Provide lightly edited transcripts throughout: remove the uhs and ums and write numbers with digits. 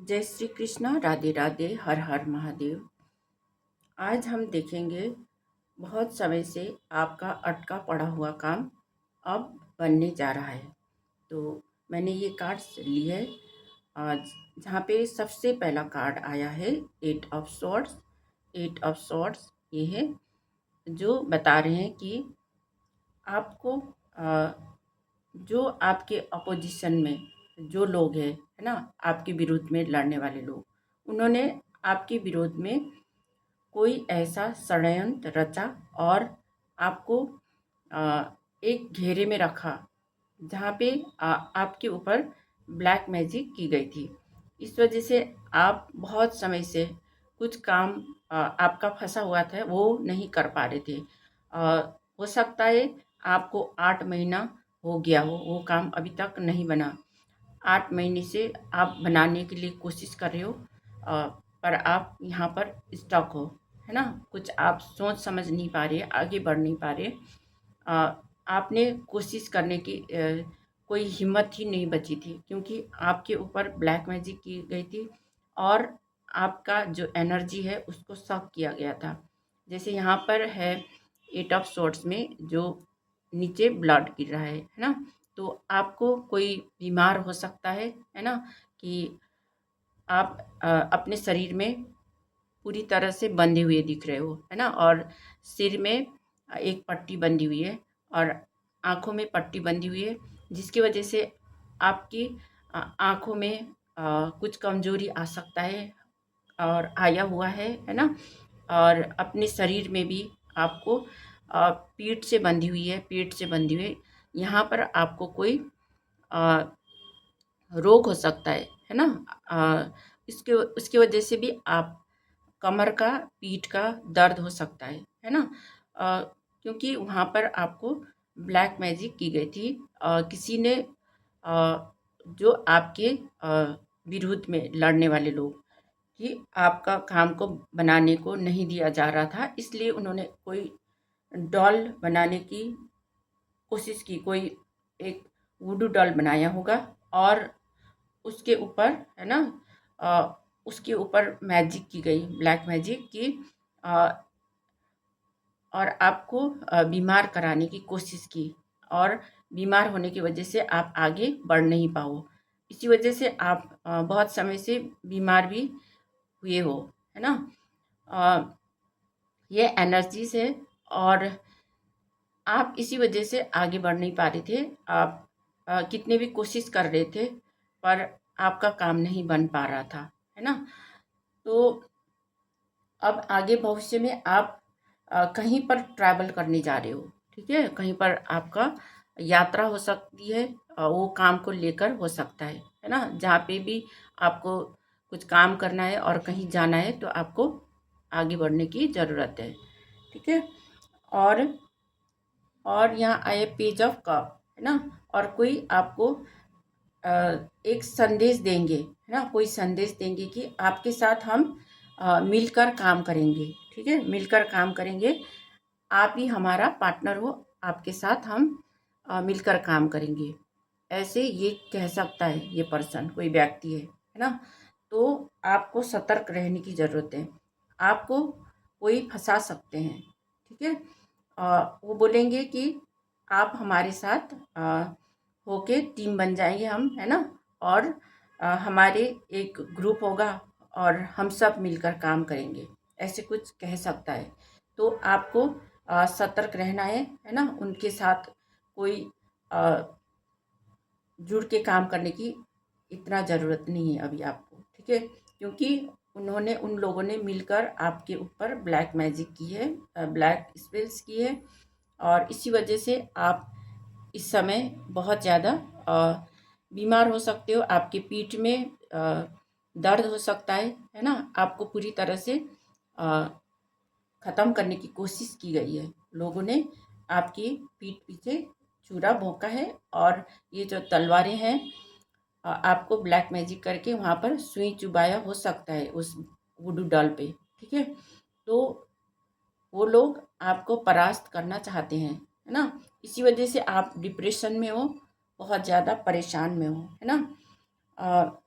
जय श्री कृष्णा, राधे राधे, हर हर महादेव। आज हम देखेंगे बहुत समय से आपका अटका पड़ा हुआ काम अब बनने जा रहा है। तो मैंने ये कार्ड्स लिए है आज, जहाँ पे सबसे पहला कार्ड आया है eight of swords. Eight of swords ये है जो बता रहे हैं कि आपको जो आपके अपोजिशन में जो लोग हैं, है ना, आपके विरोध में लड़ने वाले लोग, उन्होंने आपके विरोध में कोई ऐसा षड्यंत्र रचा और आपको अ, एक घेरे में रखा जहाँ पे आपके ऊपर ब्लैक मैजिक की गई थी। इस वजह से आप बहुत समय से कुछ काम आपका फंसा हुआ था, वो नहीं कर पा रहे थे। हो सकता है आपको 8 महीना हो गया हो, वो काम अभी तक नहीं बना। 8 महीने से आप बनाने के लिए कोशिश कर रहे हो, पर आप यहाँ पर स्टक हो, है ना। कुछ आप सोच समझ नहीं पा रहे, आगे बढ़ नहीं पा रहे। आपने कोशिश करने की कोई हिम्मत ही नहीं बची थी, क्योंकि आपके ऊपर ब्लैक मैजिक की गई थी और आपका जो एनर्जी है उसको सक किया गया था। जैसे यहाँ पर है एट ऑफ सॉर्ड्स में जो नीचे ब्लड गिर रहा है ना। तो आपको कोई बीमार हो सकता है ना, कि आप अपने शरीर में पूरी तरह से बंधे हुए दिख रहे हो, है ना। और सिर में एक पट्टी बंधी हुई है और आँखों में पट्टी बंधी हुई है, जिसकी वजह से आपकी आँखों में कुछ कमज़ोरी आ सकता है और आया हुआ है ना। और अपने शरीर में भी आपको पीठ से बंधी हुई है, पीठ से बंधी हुई है। यहाँ पर आपको कोई अ, रोग हो सकता है ना। इसके उसकी वजह से भी आप कमर का, पीठ का दर्द हो सकता है ना। अ, क्योंकि वहाँ पर आपको ब्लैक मैजिक की गई थी। किसी ने जो आपके विरुद्ध में लड़ने वाले लोग, कि आपका काम को बनाने को नहीं दिया जा रहा था, इसलिए उन्होंने कोई डॉल बनाने की कोशिश की, कोई एक वुडू डॉल बनाया होगा और उसके ऊपर, है ना, उसके ऊपर मैजिक की गई, ब्लैक मैजिक की, अ, और आपको बीमार कराने की कोशिश की। और बीमार होने की वजह से आप आगे बढ़ नहीं पाओ। इसी वजह से आप बहुत समय से बीमार भी हुए हो, है ना। अ, ये एनर्जीज है और आप इसी वजह से आगे बढ़ नहीं पा रहे थे। आप कितने भी कोशिश कर रहे थे, पर आपका काम नहीं बन पा रहा था, है ना। तो अब आगे भविष्य में आप कहीं पर ट्रैवल करने जा रहे हो, ठीक है। कहीं पर आपका यात्रा हो सकती है, वो काम को लेकर हो सकता है ना। जहाँ पे भी आपको कुछ काम करना है और कहीं जाना है, तो आपको आगे बढ़ने की ज़रूरत है, ठीक है। और यहाँ आए पेज ऑफ कप, है ना। और कोई आपको अ, एक संदेश देंगे, है ना, कोई संदेश देंगे कि आपके साथ हम मिलकर काम करेंगे, ठीक है, मिलकर काम करेंगे। आप ही हमारा पार्टनर हो, आपके साथ हम मिलकर काम करेंगे। ऐसे ये कह सकता है ये पर्सन, कोई व्यक्ति है ना। तो आपको सतर्क रहने की ज़रूरत है। आपको कोई फंसा सकते हैं, ठीक है। वो बोलेंगे कि आप हमारे साथ होके टीम बन जाएंगे हम, है ना। और हमारे एक ग्रुप होगा और हम सब मिलकर काम करेंगे, ऐसे कुछ कह सकता है। तो आपको सतर्क रहना है ना। उनके साथ कोई अ, जुड़ के काम करने की इतना ज़रूरत नहीं है अभी आपको, ठीक है। क्योंकि उन्होंने, उन लोगों ने मिलकर आपके ऊपर ब्लैक मैजिक की है, ब्लैक स्पेल्स की है। और इसी वजह से आप इस समय बहुत ज़्यादा बीमार हो सकते हो। आपके पीठ में दर्द हो सकता है ना। आपको पूरी तरह से ख़त्म करने की कोशिश की गई है। लोगों ने आपकी पीठ पीछे छुरा भोंका है और ये जो तलवारें हैं, आपको ब्लैक मैजिक करके वहाँ पर सुई चुभाया हो सकता है उस वुडू डॉल पे, ठीक है। तो वो लोग आपको परास्त करना चाहते हैं, है ना। इसी वजह से आप डिप्रेशन में हो, बहुत ज़्यादा परेशान में हो, है ना। अ,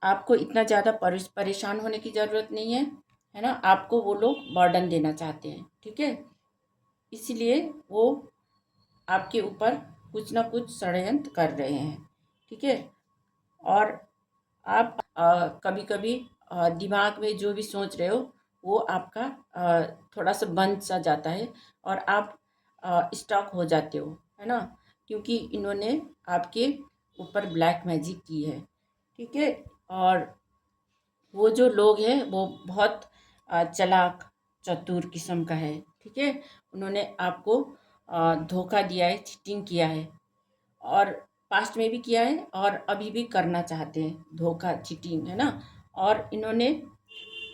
आपको इतना ज़्यादा परेशान होने की ज़रूरत नहीं है ना। आपको वो लोग बर्डन देना चाहते हैं, ठीक है। इसलिए वो आपके ऊपर कुछ ना कुछ षड्यंत्र कर रहे हैं, ठीक है। और आप कभी कभी दिमाग में जो भी सोच रहे हो वो आपका थोड़ा सा बंद सा जाता है और आप स्टॉक हो जाते हो, है ना। क्योंकि इन्होंने आपके ऊपर ब्लैक मैजिक की है, ठीक है। और वो जो लोग हैं वो बहुत चालाक चतुर किस्म का है, ठीक है। उन्होंने आपको धोखा दिया है, चीटिंग किया है, और पास्ट में भी किया है और अभी भी करना चाहते हैं धोखा चीटिंग, है ना। और इन्होंने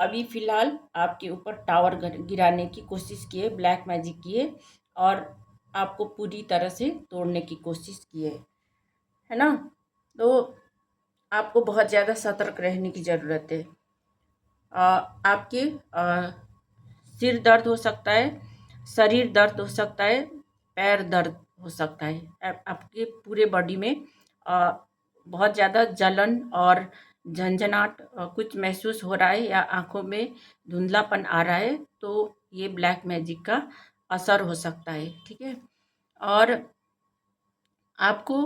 अभी फ़िलहाल आपके ऊपर टावर गिराने की कोशिश की है, ब्लैक मैजिक की है, और आपको पूरी तरह से तोड़ने की कोशिश की है ना। तो आपको बहुत ज़्यादा सतर्क रहने की ज़रूरत है। आपके सिर दर्द हो सकता है, शरीर दर्द हो सकता है, पैर दर्द हो सकता है। आपके पूरे बॉडी में अ, बहुत ज़्यादा जलन और झंझनाहट कुछ महसूस हो रहा है, या आँखों में धुंधलापन आ रहा है, तो ये ब्लैक मैजिक का असर हो सकता है, ठीक है। और आपको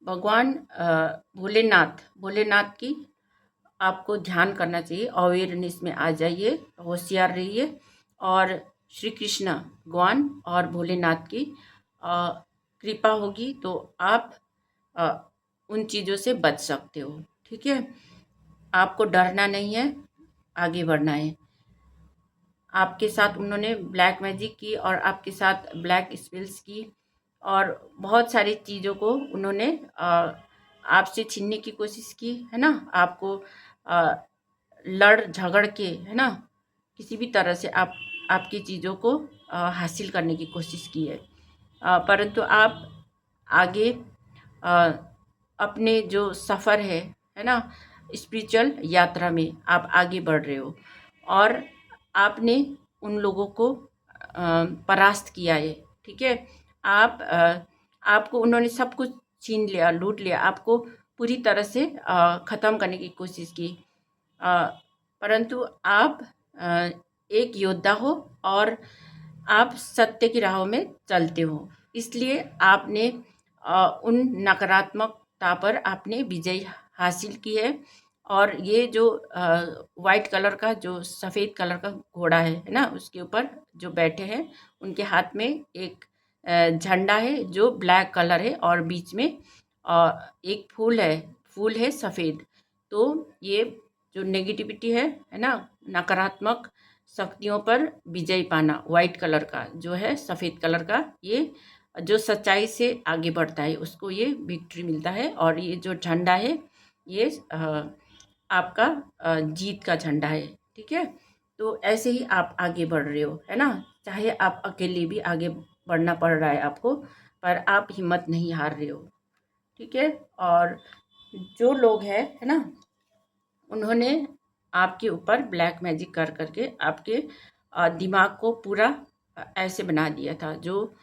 भगवान भोलेनाथ भोलेनाथ की आपको ध्यान करना चाहिए, अवेयरनेस में आ जाइए, होशियार रहिए, और श्री कृष्ण भगवान और भोलेनाथ की कृपा होगी तो आप अ, उन चीज़ों से बच सकते हो, ठीक है। आपको डरना नहीं है, आगे बढ़ना है। आपके साथ उन्होंने ब्लैक मैजिक की और आपके साथ ब्लैक स्पेल्स की, और बहुत सारी चीज़ों को उन्होंने आपसे छीनने की कोशिश की, है ना। आपको अ, लड़ झगड़ के, है ना, किसी भी तरह से आपकी चीज़ों को हासिल करने की कोशिश की है। परंतु आप आगे अ, अपने जो सफ़र है ना, स्पिरिचुअल यात्रा में आप आगे बढ़ रहे हो, और आपने उन लोगों को परास्त किया है, ठीक है। आपको उन्होंने सब कुछ छीन लिया, लूट लिया, आपको पूरी तरह से ख़त्म करने की कोशिश की। अ, परंतु आप अ, एक योद्धा हो, और आप सत्य की राहों में चलते हो, इसलिए आपने उन नकारात्मकता पर आपने विजय हासिल की है। और ये जो वाइट कलर का, जो सफ़ेद कलर का घोड़ा है ना, उसके ऊपर जो बैठे हैं, उनके हाथ में एक झंडा है जो ब्लैक कलर है, और बीच में एक फूल है सफ़ेद। तो ये जो नेगेटिविटी है ना, नकारात्मक शक्तियों पर विजय पाना, वाइट कलर का जो है, सफ़ेद कलर का, ये जो सच्चाई से आगे बढ़ता है उसको ये विक्ट्री मिलता है। और ये जो झंडा है, ये आपका जीत का झंडा है, ठीक है। तो ऐसे ही आप आगे बढ़ रहे हो, है ना। चाहे आप अकेले भी आगे बढ़ना पड़ रहा है आपको, पर आप हिम्मत नहीं हार रहे हो, ठीक है। और जो लोग हैं, है ना, उन्होंने आपके ऊपर ब्लैक मैजिक कर करके आपके दिमाग को पूरा ऐसे बना दिया था, जो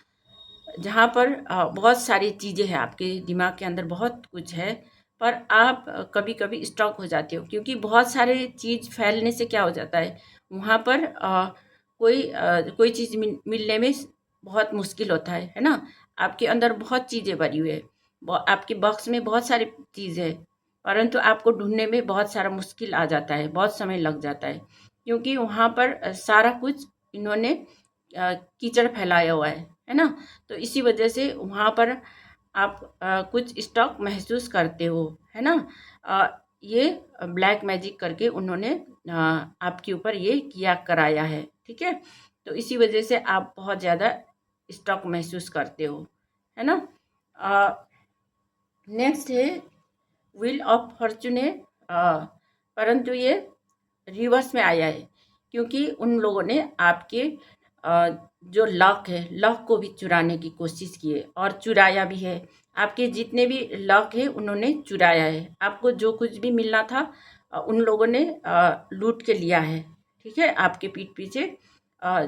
जहाँ पर बहुत सारी चीज़ें हैं, आपके दिमाग के अंदर बहुत कुछ है, पर आप कभी कभी स्टॉक हो जाते हो, क्योंकि बहुत सारे चीज़ फैलने से क्या हो जाता है, वहाँ पर कोई चीज़ मिलने में बहुत मुश्किल होता है ना। आपके अंदर बहुत चीज़ें भरी हुई है, आपके बॉक्स में बहुत सारी चीज़ है, परंतु आपको ढूंढने में बहुत सारा मुश्किल आ जाता है, बहुत समय लग जाता है, क्योंकि वहाँ पर सारा कुछ इन्होंने कीचड़ फैलाया हुआ है ना। तो इसी वजह से वहाँ पर आप कुछ स्टॉक महसूस करते हो, है ना। अ, ये ब्लैक मैजिक करके उन्होंने आपके ऊपर ये किया कराया है, ठीक है। तो इसी वजह से आप बहुत ज़्यादा स्टॉक महसूस करते हो, है ना। नेक्स्ट है व्हील ऑफ फॉर्चून है, परंतु ये रिवर्स में आया है, क्योंकि उन लोगों ने आपके जो लक है, लक को भी चुराने की कोशिश की है, और चुराया भी है। आपके जितने भी लक है उन्होंने चुराया है, आपको जो कुछ भी मिलना था उन लोगों ने लूट के लिया है, ठीक है। आपके पीठ पीछे अ,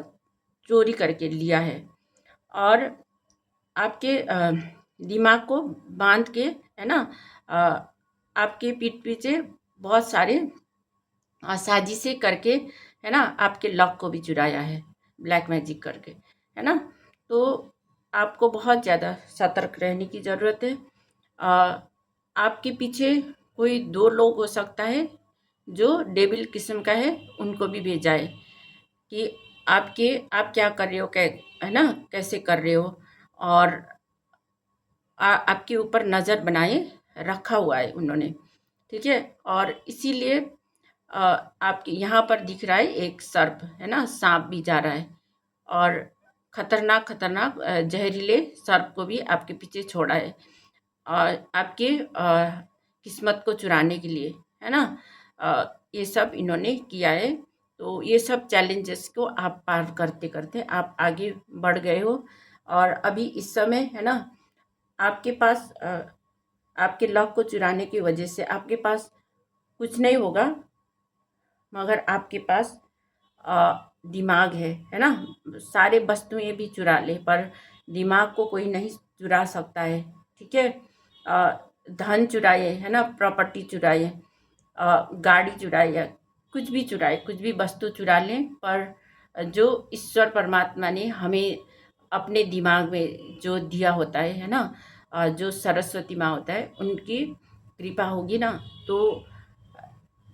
चोरी करके लिया है, और आपके दिमाग को बांध के, है ना, आपके पीठ पीछे बहुत सारे साजिशें करके, है ना, आपके लक को भी चुराया है ब्लैक मैजिक करके, है ना। तो आपको बहुत ज़्यादा सतर्क रहने की ज़रूरत है। अ, आपके पीछे कोई 2 लोग हो सकता है जो डेविल किस्म का है, उनको भी भेजा है कि आप क्या कर रहे हो, है ना, कैसे कर रहे हो, और आपके ऊपर नज़र बनाए रखा हुआ है उन्होंने, ठीक है। और इसीलिए आपके यहाँ पर दिख रहा है एक सर्प, है ना, सांप भी जा रहा है, और खतरनाक खतरनाक जहरीले सर्प को भी आपके पीछे छोड़ा है, और आपके किस्मत को चुराने के लिए, है ना। ये सब इन्होंने किया है। तो ये सब चैलेंजेस को आप पार करते करते आप आगे बढ़ गए हो, और अभी इस समय, है ना, आपके पास आपके लक को चुराने की वजह से आपके पास कुछ नहीं होगा, मगर आपके पास दिमाग है ना। सारे वस्तुएं भी चुरा ले, पर दिमाग को कोई नहीं चुरा सकता है, ठीक है। धन चुराए, है ना, प्रॉपर्टी चुराए, गाड़ी चुराई, या कुछ भी चुराए, कुछ भी वस्तु चुरा लें, पर जो ईश्वर परमात्मा ने हमें अपने दिमाग में जो दिया होता है ना, जो सरस्वती माँ होता है, उनकी कृपा होगी ना, तो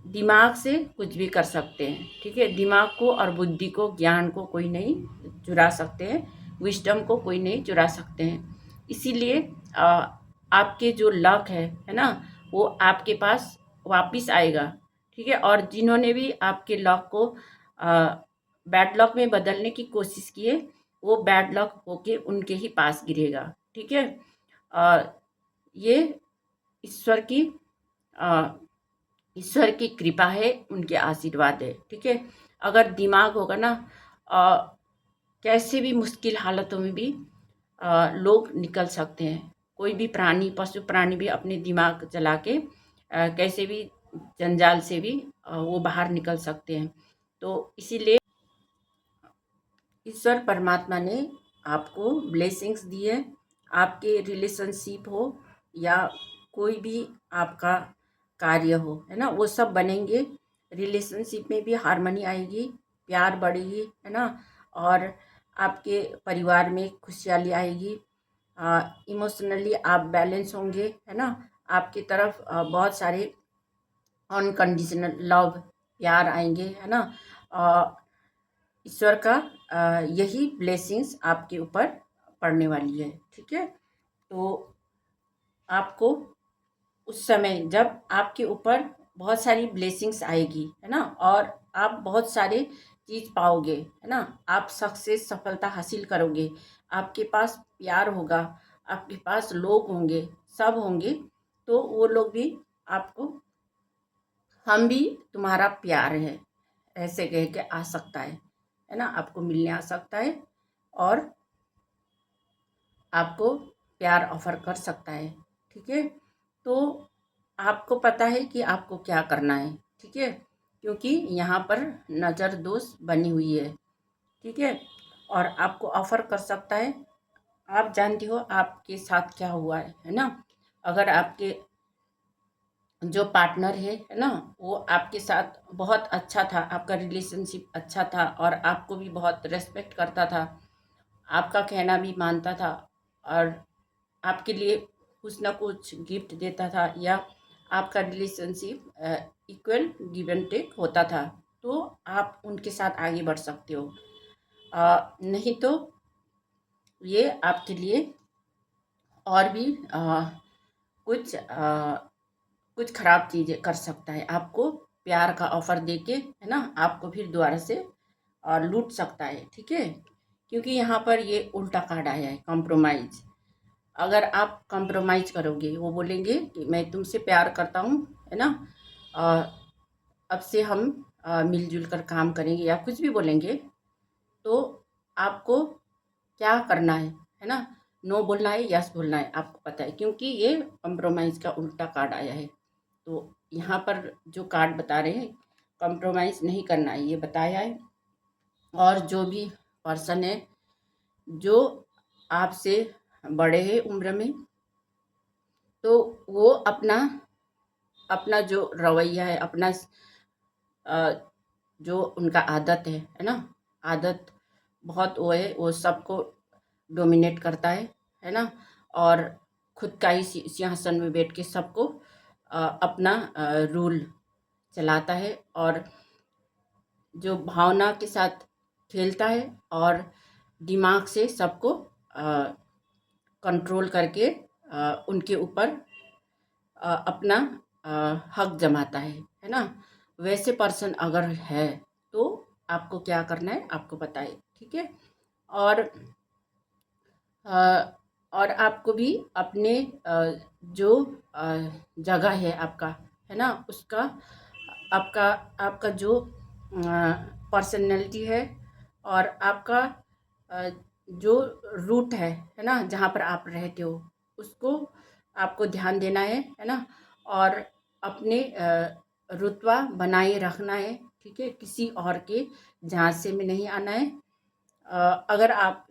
दिमाग से कुछ भी कर सकते हैं, ठीक है। दिमाग को और बुद्धि को, ज्ञान को कोई नहीं चुरा सकते हैं, विजडम को कोई नहीं चुरा सकते हैं। इसीलिए आपके जो लक है ना, वो आपके पास वापस आएगा, ठीक है। और जिन्होंने भी आपके लक को बैड लक में बदलने की कोशिश की है, वो बैड लक होके उनके ही पास गिरेगा, ठीक है। अ, ये ईश्वर की अ, ईश्वर की कृपा है, उनके आशीर्वाद है, ठीक है। अगर दिमाग होगा ना, कैसे भी मुश्किल हालातों में भी लोग निकल सकते हैं। कोई भी प्राणी, पशु प्राणी भी अपने दिमाग चला के कैसे भी जंजाल से भी वो बाहर निकल सकते हैं। तो इसीलिए ईश्वर परमात्मा ने आपको ब्लेसिंग्स दी है। आपके रिलेशनशिप हो या कोई भी आपका कार्य हो, है ना, वो सब बनेंगे। रिलेशनशिप में भी हार्मनी आएगी, प्यार बढ़ेगी, है ना, और आपके परिवार में खुशहाली आएगी। इमोशनली आप बैलेंस होंगे, है ना। आपकी तरफ बहुत सारे अनकंडीशनल लव, प्यार आएंगे, है ना। ईश्वर का यही ब्लेसिंग्स आपके ऊपर पड़ने वाली है, ठीक है। तो आपको उस समय जब आपके ऊपर बहुत सारी ब्लेसिंग्स आएगी, है ना, और आप बहुत सारे चीज़ पाओगे, है ना, आप सक्सेस, सफलता हासिल करोगे, आपके पास प्यार होगा, आपके पास लोग होंगे, सब होंगे, तो वो लोग भी आपको, हम भी तुम्हारा प्यार है, ऐसे कह के आ सकता है ना, आपको मिलने आ सकता है, और आपको प्यार ऑफर कर सकता है, ठीक है। तो आपको पता है कि आपको क्या करना है, ठीक है, क्योंकि यहाँ पर नज़र दोष बनी हुई है, ठीक है। और आपको ऑफर कर सकता है। आप जानती हो आपके साथ क्या हुआ है ना। अगर आपके जो पार्टनर है ना, वो आपके साथ बहुत अच्छा था, आपका रिलेशनशिप अच्छा था, और आपको भी बहुत रेस्पेक्ट करता था, आपका कहना भी मानता था, और आपके लिए कुछ ना कुछ गिफ्ट देता था, या आपका relationship equal give and take होता था, तो आप उनके साथ आगे बढ़ सकते हो। नहीं तो ये आपके लिए और भी कुछ खराब चीज़ें कर सकता है, आपको प्यार का ऑफर देके, है ना, आपको फिर दोबारा से लूट सकता है, ठीक है। क्योंकि यहाँ पर ये उल्टा कार्ड आया है, कॉम्प्रोमाइज़। अगर आप कॉम्प्रोमाइज़ करोगे, वो बोलेंगे कि मैं तुमसे प्यार करता हूँ, है ना, अब से हम मिलजुल कर काम करेंगे, या कुछ भी बोलेंगे, तो आपको क्या करना है ना, नो बोलना है, यस बोलना है, आपको पता है, क्योंकि ये कॉम्प्रोमाइज़ का उल्टा कार्ड आया है। तो यहाँ पर जो कार्ड बता रहे हैं, कॉम्प्रोमाइज़ नहीं करना है, ये बताया है। और जो भी पर्सन है जो आपसे बड़े हैं उम्र में, तो वो अपना अपना जो रवैया है, अपना जो उनका आदत है ना, आदत बहुत वो है, वो सबको डोमिनेट करता है ना। और खुद का ही सिंहासन में बैठ के सबको अपना रूल चलाता है, और जो भावना के साथ खेलता है और दिमाग से सबको कंट्रोल करके उनके ऊपर अपना हक जमाता है ना। वैसे पर्सन अगर है तो आपको क्या करना है, आपको बताए, ठीक है। और अ, और आपको भी अपने जो जगह है आपका, है ना, उसका आपका आपका जो पर्सनैलिटी है, और आपका अ, जो रूट है ना, जहाँ पर आप रहते हो, उसको आपको ध्यान देना है ना। और अपने रुतबा बनाए रखना है, ठीक है। किसी और के झांसे में नहीं आना है। अगर आप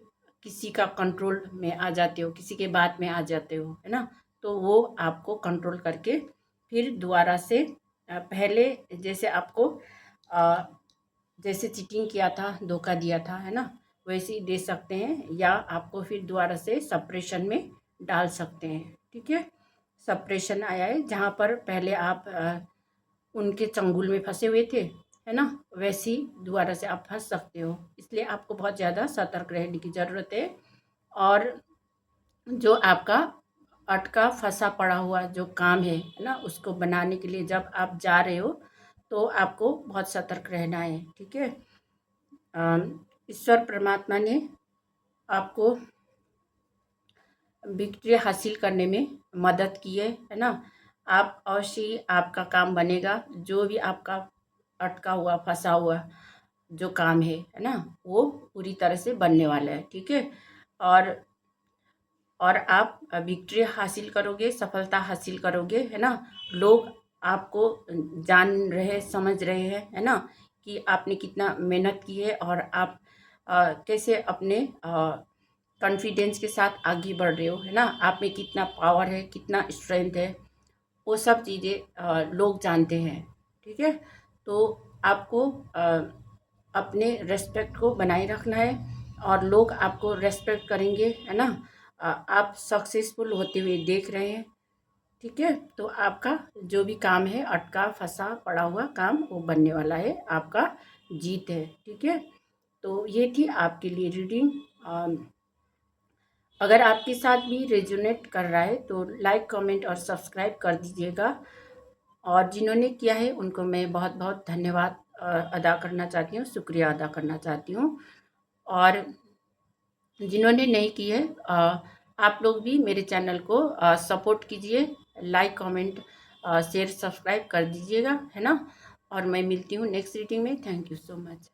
किसी का कंट्रोल में आ जाते हो, किसी के बात में आ जाते हो, है ना, तो वो आपको कंट्रोल करके फिर दोबारा से पहले जैसे आपको अ, जैसे चीटिंग किया था, धोखा दिया था, है ना, वैसे ही दे सकते हैं, या आपको फिर दोबारा से सप्रेशन में डाल सकते हैं, ठीक है। सप्रेशन आया है जहाँ पर पहले आप उनके चंगुल में फंसे हुए थे, है ना, वैसे ही दोबारा से आप फंस सकते हो। इसलिए आपको बहुत ज़्यादा सतर्क रहने की ज़रूरत है। और जो आपका अटका फंसा पड़ा हुआ जो काम है ना, उसको बनाने के लिए जब आप जा रहे हो तो आपको बहुत सतर्क रहना है, ठीक है। ईश्वर परमात्मा ने आपको विक्ट्री हासिल करने में मदद की है ना। आप अवश्य ही आपका काम बनेगा। जो भी आपका अटका हुआ फंसा हुआ जो काम है ना, वो पूरी तरह से बनने वाला है, ठीक है। और और आप विक्ट्री हासिल करोगे, सफलता हासिल करोगे, है ना। लोग आपको जान रहे, समझ रहे हैं, है ना, कि आपने कितना मेहनत की है, और आप कैसे अपने कॉन्फिडेंस के साथ आगे बढ़ रहे हो, है ना। आप में कितना पावर है, कितना स्ट्रेंथ है, वो सब चीज़ें लोग जानते हैं, ठीक है। तो आपको अपने रेस्पेक्ट को बनाए रखना है, और लोग आपको रेस्पेक्ट करेंगे, है ना। आप सक्सेसफुल होते हुए देख रहे हैं, ठीक है। तो आपका जो भी काम है, अटका फंसा पड़ा हुआ काम, वो बनने वाला है, आपका जीत है, ठीक है। तो ये थी आपके लिए रीडिंग। अगर आपके साथ भी रेजोनेट कर रहा है तो लाइक, कमेंट और सब्सक्राइब कर दीजिएगा। और जिन्होंने किया है उनको मैं बहुत बहुत धन्यवाद अदा करना चाहती हूँ, शुक्रिया अदा करना चाहती हूँ। और जिन्होंने नहीं की है, आप लोग भी मेरे चैनल को सपोर्ट कीजिए, लाइक, कमेंट, शेयर, सब्सक्राइब कर दीजिएगा, है ना। और मैं मिलती हूँ नेक्स्ट रीडिंग में। Thank you so much.